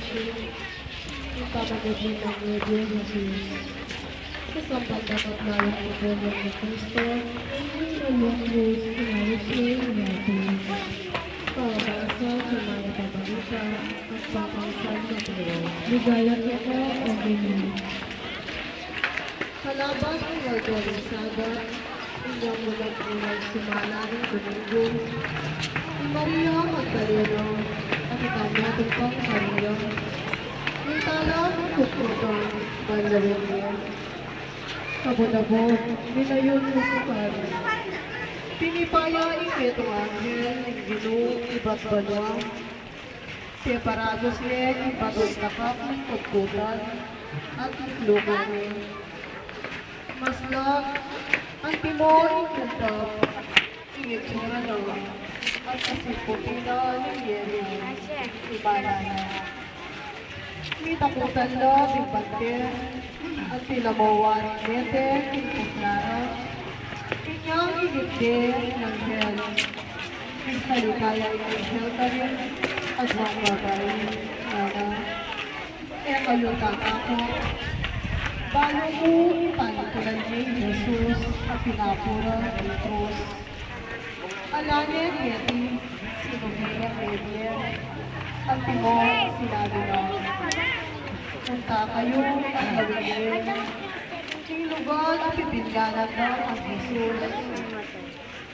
Yung pamamagitan ng Medio Jesus. Sa sampagdapat layang pupunan ng Kristo, ang lungkos, inawisin, inatin. Pabasa sa mga pabalita at papangsan na tuwa. Ligayan ito o ganyan. Kalabas ng Valdorisada, hanggang mulang unang sumala ng Domingo, si Maria Magdalena at itanya tupang Maria, yung tala ng kukutang Bandarilya. Kabot-abot, binayon mo sa pari. Pinipaya ito anghel, ng ginong iba't banwa. Separados niya iba't nakap ng kukutan at itlukan niya. Masla, ang timon ikuntab, ingitsura na, at asiputina ng yeri, ibana na. Mitakutan na, bimbante, at tilamawan ng nete, pinipuklara, inyang igigde ng hel. Isalikaya ng hel ka rin, at mga bagay, nana. E kayo ako, bago ko ipanatulan ni Jesus at pinapura ng krus. Alanin yeti, sinumira Media, ang timon sinabi na. Punta kayo at gawin. Ilugan at pipinganan na ang Jesus.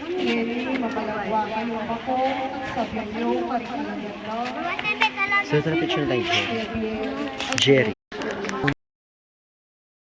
Yeti, mamalagwa kayo ako at sabihin niyo karikalan na. So, ito na picture tayo. Jerry.